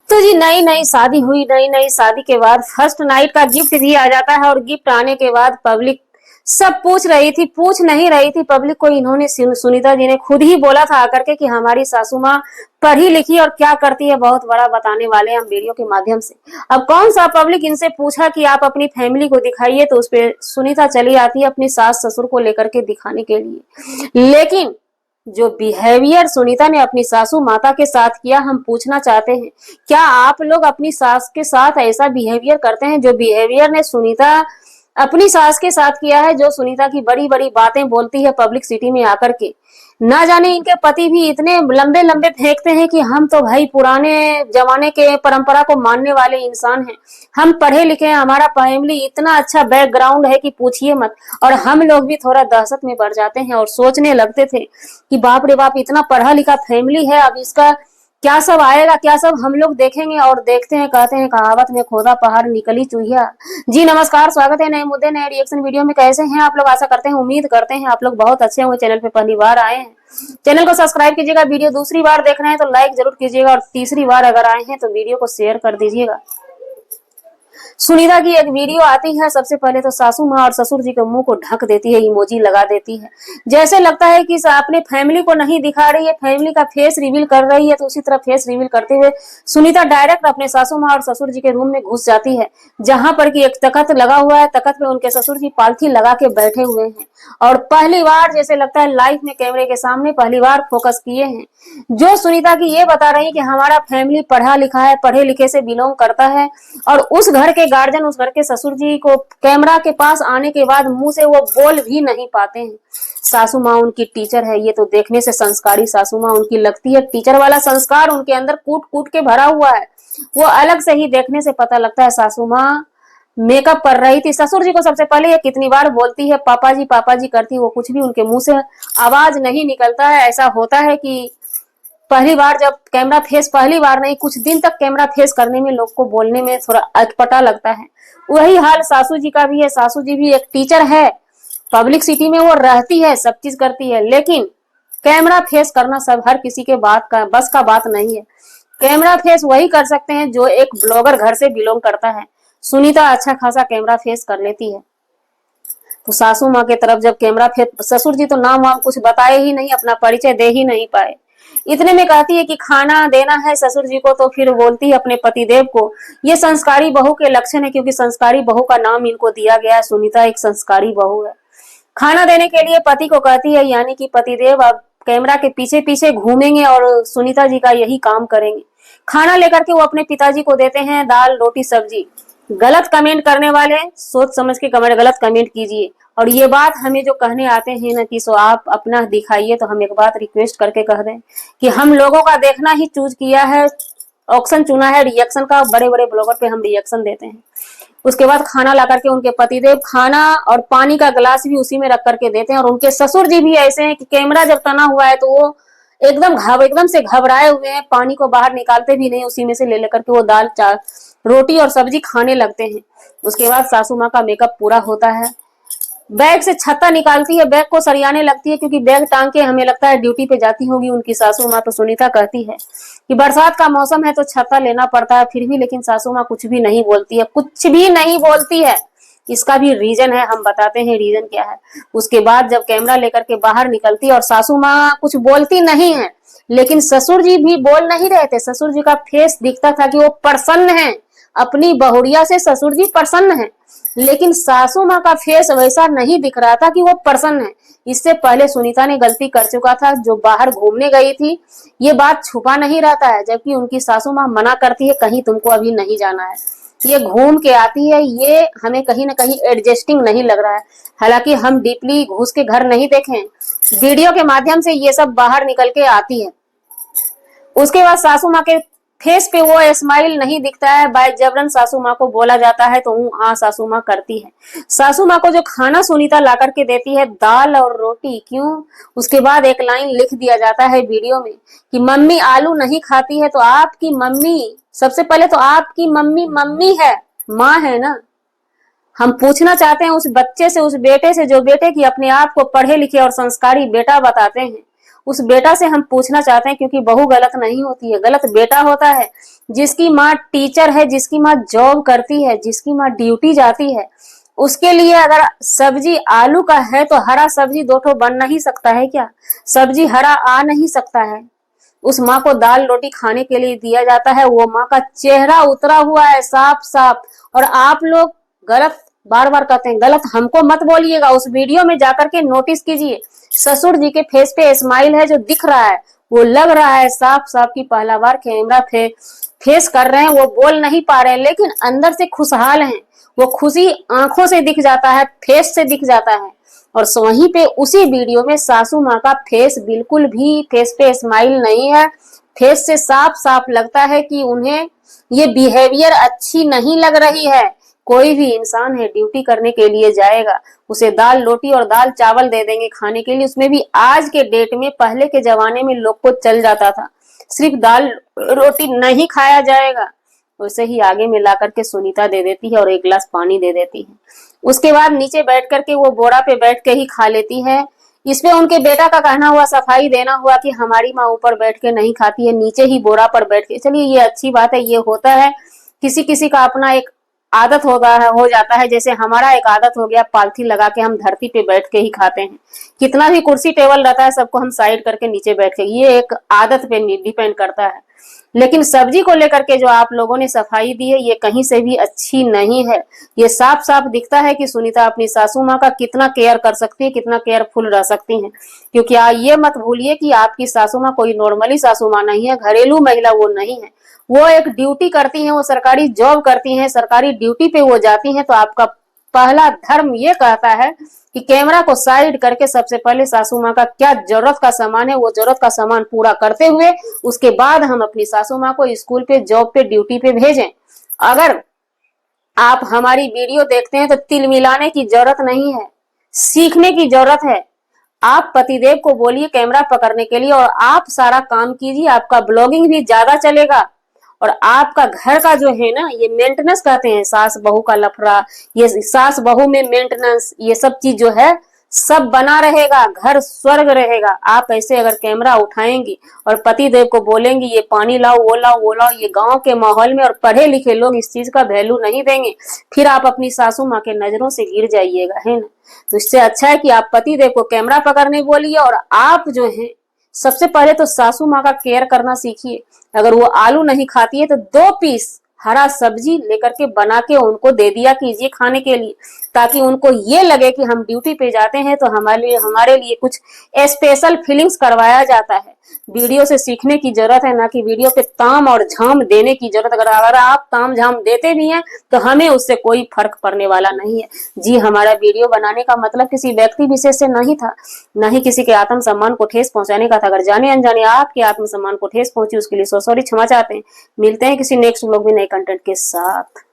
तो जी नई नई शादी हुई, नई नई शादी के बाद फर्स्ट नाइट का गिफ्ट भी आ जाता है और गिफ्ट आने के बाद पब्लिक सब पूछ रही थी, पूछ नहीं रही थी पब्लिक को। इन्होंने सुनीता जी ने खुद ही बोला था आकर के कि हमारी सासू माँ पढ़ी लिखी और क्या करती है बहुत बड़ा बताने वाले हम वीडियो के माध्यम से। अब कौन सा पब्लिक इनसे पूछा कि आप अपनी फैमिली को दिखाइए, तो उस पर सुनीता चली आती है अपनी सास ससुर को लेकर के दिखाने के लिए। लेकिन जो बिहेवियर सुनीता ने अपनी सासू माता के साथ किया, हम पूछना चाहते हैं क्या आप लोग अपनी सास के साथ ऐसा बिहेवियर करते हैं जो बिहेवियर ने सुनीता अपनी सास के साथ किया है, जो सुनीता की बड़ी बड़ी बातें बोलती है पब्लिक सिटी में आकर के। ना जाने इनके पति भी इतने लंबे लंबे फेंकते हैं कि हम तो भाई पुराने जमाने के परंपरा को मानने वाले इंसान हैं, हम पढ़े लिखे हैं, हमारा फैमिली इतना अच्छा बैकग्राउंड है कि पूछिए मत। और हम लोग भी थोड़ा दहशत में पड़ जाते हैं और सोचने लगते थे कि बाप रे बाप इतना पढ़ा लिखा फैमिली है, अब इसका क्या सब आएगा, क्या सब हम लोग देखेंगे। और देखते हैं, कहते हैं कहावत में खोदा पहाड़ निकली चूहिया। जी नमस्कार, स्वागत है नए मुद्दे नए रिएक्शन वीडियो में। कैसे हैं आप लोग? आशा करते हैं, उम्मीद करते हैं आप लोग बहुत अच्छे होंगे। चैनल पे पहली बार आए हैं, चैनल को सब्सक्राइब कीजिएगा। वीडियो दूसरी बार देख रहे हैं तो लाइक जरूर कीजिएगा, और तीसरी बार अगर आए हैं तो वीडियो को शेयर कर दीजिएगा। सुनीता की एक वीडियो आती है, सबसे पहले तो सासू माँ और ससुर जी के मुंह को ढक देती है, इमोजी लगा देती है, जैसे लगता है कि अपने फैमिली को नहीं दिखा रही है, फैमिली का फेस रिवील कर रही है। तो उसी तरह फेस रिवील करते हुए सुनीता डायरेक्ट अपने सासू माँ और ससुर जी के रूम में घुस जाती है, जहां पर कि एक तखत लगा हुआ है, तखत पे उनके ससुर जी पालथी लगा के बैठे हुए हैं। और पहली बार जैसे लगता है लाइव में कैमरे के सामने पहली बार फोकस किए हैं, जो सुनीता की ये बता रही कि हमारा फैमिली पढ़ा लिखा है, पढ़े लिखे से बिलोंग करता है। और उस घर के गार्जियन, उस घर के ससुर जी को कैमरा के पास आने के बाद मुंह से वो बोल भी नहीं पाते हैं। सासू माँ उनकी टीचर है, ये तो देखने से संस्कारी सासू माँ उनकी लगती है, टीचर वाला संस्कार उनके अंदर कूट कूट के भरा हुआ है। वो अलग से ही देखने से पता लगता है। सासू माँ मेकअप कर रही थी, ससुर जी को सबसे पहले ये कितनी बार बोलती है पापा जी करती, वो कुछ भी उनके मुंह से आवाज नहीं निकलता है। ऐसा होता है कि पहली बार जब कैमरा फेस, पहली बार नहीं कुछ दिन तक कैमरा फेस करने में लोग को बोलने में थोड़ा अटपटा लगता है। वही हाल सासू जी का भी है। सासू जी भी एक टीचर है, पब्लिक सिटी में वो रहती है, सब चीज करती है, लेकिन कैमरा फेस करना सब हर किसी के बात का बस का बात नहीं है। कैमरा फेस वही कर सकते हैं जो एक ब्लॉगर घर से बिलोंग करता है। सुनीता अच्छा खासा कैमरा फेस कर लेती है। तो सासू माँ के तरफ जब कैमरा फेस, ससुर जी तो नाम वाम कुछ बताए ही नहीं, अपना परिचय दे ही नहीं पाए। इतने में कहती है कि खाना देना है ससुर जी को, तो फिर बोलती है अपने पतिदेव को। ये संस्कारी बहू के लक्षण है, क्योंकि संस्कारी बहू का नाम इनको दिया गया है। सुनीता एक संस्कारी बहू है। खाना देने के लिए पति को कहती है, यानी कि पतिदेव अब कैमरा के पीछे पीछे घूमेंगे और सुनीता जी का यही काम करेंगे। खाना लेकर के वो अपने पिताजी को देते हैं, दाल रोटी सब्जी। गलत कमेंट करने वाले सोच समझ के गलत कमेंट कीजिए। और ये बात हमें जो कहने आते हैं ना कि सो आप अपना दिखाइए, तो हम एक बात रिक्वेस्ट करके कह दें कि हम लोगों का देखना ही चूज किया है, ऑप्शन चुना है रिएक्शन का। बड़े बड़े ब्लॉगर पे हम रिएक्शन देते हैं। उसके बाद खाना ला करके उनके पतिदेव खाना और पानी का गिलास भी उसी में रख करके देते हैं। और उनके ससुर जी भी ऐसे हैं कि कैमरा जब तना हुआ है तो वो एकदम से घबराए हुए हैं, पानी को बाहर निकालते भी नहीं, उसी में से ले लेकर के वो दाल रोटी और सब्जी खाने लगते हैं। उसके बाद सासू माँ का मेकअप पूरा होता है, बैग से छत्ता निकालती है, बैग को सरियाने लगती है, क्योंकि बैग टांग के हमें लगता है ड्यूटी पे जाती होगी उनकी सासू माँ। तो सुनीता कहती है कि बरसात का मौसम है तो छत्ता लेना पड़ता है, फिर भी लेकिन सासू माँ कुछ भी नहीं बोलती है, कुछ भी नहीं बोलती है। इसका भी रीजन है, हम बताते हैं रीजन क्या है। उसके बाद जब कैमरा लेकर के बाहर निकलती है और सासू माँ कुछ बोलती नहीं है, लेकिन ससुर जी भी बोल नहीं रहे थे। ससुर जी का फेस दिखता था कि वो प्रसन्न है, अपनी बहुरिया से ससुर जी प्रसन्न है, लेकिन सासू माँ का फेस वैसा नहीं दिख रहा था कि वो प्रसन्न है। इससे पहले सुनीता ने गलती कर चुका था, जो बाहर घूमने गई थी, ये बात छुपा नहीं रहता है, जबकि उनकी सासू माँ मना करती है कहीं तुमको अभी नहीं जाना है। ये घूम के आती है, ये हमें कहीं ना कहीं एडजस्टिंग नहीं लग रहा है। हालांकि हम डीपली घुस के घर नहीं देखें, वीडियो के माध्यम से ये सब बाहर निकल के आती है। उसके बाद सासू माँ के फेस पे वो स्माइल नहीं दिखता है, बाय जबरन सासू माँ को बोला जाता है तो हाँ सासू माँ करती है। सासू माँ को जो खाना सुनीता ला करके देती है, दाल और रोटी, क्यों? उसके बाद एक लाइन लिख दिया जाता है वीडियो में कि मम्मी आलू नहीं खाती है, तो आपकी मम्मी, सबसे पहले तो आपकी मम्मी मम्मी है, माँ है ना। हम पूछना चाहते हैं उस बच्चे से, उस बेटे से, जो बेटे की अपने आप को पढ़े लिखे और संस्कारी बेटा बताते हैं, उस बेटा से हम पूछना चाहते हैं, क्योंकि बहू गलत नहीं होती है, गलत बेटा होता है। जिसकी माँ टीचर है, जिसकी माँ जॉब करती है, जिसकी माँ ड्यूटी जाती है, उसके लिए अगर सब्जी आलू का है तो हरा सब्जी दो ठो बन नहीं सकता है क्या? सब्जी हरा आ नहीं सकता है। उस माँ को दाल रोटी खाने के लिए दिया जाता है, वो माँ का चेहरा उतरा हुआ है साफ साफ। और आप लोग गलत बार बार कहते हैं, गलत हमको मत बोलिएगा। उस वीडियो में जाकर के नोटिस कीजिए, ससुर जी के फेस पे स्माइल है जो दिख रहा है, वो लग रहा है साफ साफ की पहला बार कैमरा फेस कर रहे हैं। वो बोल नहीं पा रहे हैं, लेकिन अंदर से खुशहाल हैं। वो खुशी आंखों से दिख जाता है, फेस से दिख जाता है। और वहीं पे उसी वीडियो में सासू माँ का फेस बिल्कुल भी फेस पे स्माइल नहीं है। फेस से साफ साफ लगता है कि उन्हें ये बिहेवियर अच्छी नहीं लग रही है। कोई भी इंसान है, ड्यूटी करने के लिए जाएगा, उसे दाल रोटी और दाल चावल दे देंगे खाने के लिए, उसमें भी आज के डेट में, पहले के जमाने में लोग को चल जाता था, सिर्फ दाल रोटी नहीं खाया जाएगा। उसे ही आगे में ला करके सुनीता दे देती है और एक गिलास पानी दे देती है। उसके बाद नीचे बैठ करके वो बोरा पे बैठ के ही खा लेती है। इसपे उनके बेटा का कहना हुआ, सफाई देना हुआ कि हमारी माँ ऊपर बैठ के नहीं खाती है, नीचे ही बोरा पर बैठ के। चलिए ये अच्छी बात है, ये होता है, किसी किसी का अपना एक आदत होता है, हो जाता है। जैसे हमारा एक आदत हो गया, पालथी लगा के हम धरती पे बैठ के ही खाते हैं। कितना भी कुर्सी टेबल रहता है, सबको हम साइड करके नीचे बैठ के, ये एक आदत पे डिपेंड करता है। लेकिन सब्जी को लेकर के जो आप लोगों ने सफाई दी है, ये कहीं से भी अच्छी नहीं है। ये साफ साफ दिखता है कि सुनीता अपनी सासू माँ का कितना केयर कर सकती है, कितना केयरफुल रह सकती हैं। क्योंकि ये मत भूलिए कि आपकी सासू माँ कोई नॉर्मली सासू माँ नहीं है, घरेलू महिला वो नहीं है। वो एक ड्यूटी करती हैं, वो सरकारी जॉब करती हैं, सरकारी ड्यूटी पे वो जाती हैं। तो आपका पहला धर्म ये कहता है कि कैमरा को साइड करके सबसे पहले सासू माँ का क्या जरूरत का सामान है, वो जरूरत का सामान पूरा करते हुए उसके बाद हम अपनी सासू माँ को स्कूल पे, जॉब पे, ड्यूटी पे भेजें। अगर आप हमारी वीडियो देखते हैं तो तिल मिलाने की जरूरत नहीं है, सीखने की जरूरत है। आप पतिदेव को बोलिए कैमरा पकड़ने के लिए और आप सारा काम कीजिए, आपका ब्लॉगिंग भी ज्यादा चलेगा। और आपका घर का जो है ना, ये मेंटेनेंस कहते हैं, सास बहू का लफड़ा, ये सास बहू में मेंटेनेंस, ये सब चीज जो है सब बना रहेगा, घर स्वर्ग रहेगा। आप ऐसे अगर कैमरा उठाएंगी और पति देव को बोलेंगी ये पानी लाओ, वो लाओ, वो लाओ, ये गांव के माहौल में और पढ़े लिखे लोग इस चीज का वैल्यू नहीं देंगे, फिर आप अपनी सासू माँ के नजरों से गिर जाइएगा, है ना। तो इससे अच्छा है कि आप पति देव को कैमरा पकड़ने बोलिए और आप जो है सबसे पहले तो सासू माँ का केयर करना सीखिए। अगर वो आलू नहीं खाती है तो 2 पीस हरा सब्जी लेकर के बना के उनको दे दिया कीजिए खाने के लिए, ताकि उनको ये लगे कि हम ड्यूटी पे जाते हैं तो हमारे लिए कुछ स्पेशल फीलिंग्स करवाया जाता है। वीडियो से सीखने की जरूरत है, ना कि वीडियो पे ताम और झाम देने की जरूरत। अगर आप ताम झाम देते भी हैं तो हमें उससे कोई फर्क पड़ने वाला नहीं है। जी, हमारा वीडियो बनाने का मतलब किसी व्यक्ति विशेष से नहीं था, न ही किसी के आत्म सम्मान को ठेस पहुंचाने का था। अगर जाने अनजाने आपके आत्म सम्मान को ठेस पहुंची, उसके लिए सॉरी, क्षमा चाहते हैं। मिलते हैं किसी नेक्स्ट व्लॉग में नए कंटेंट के साथ।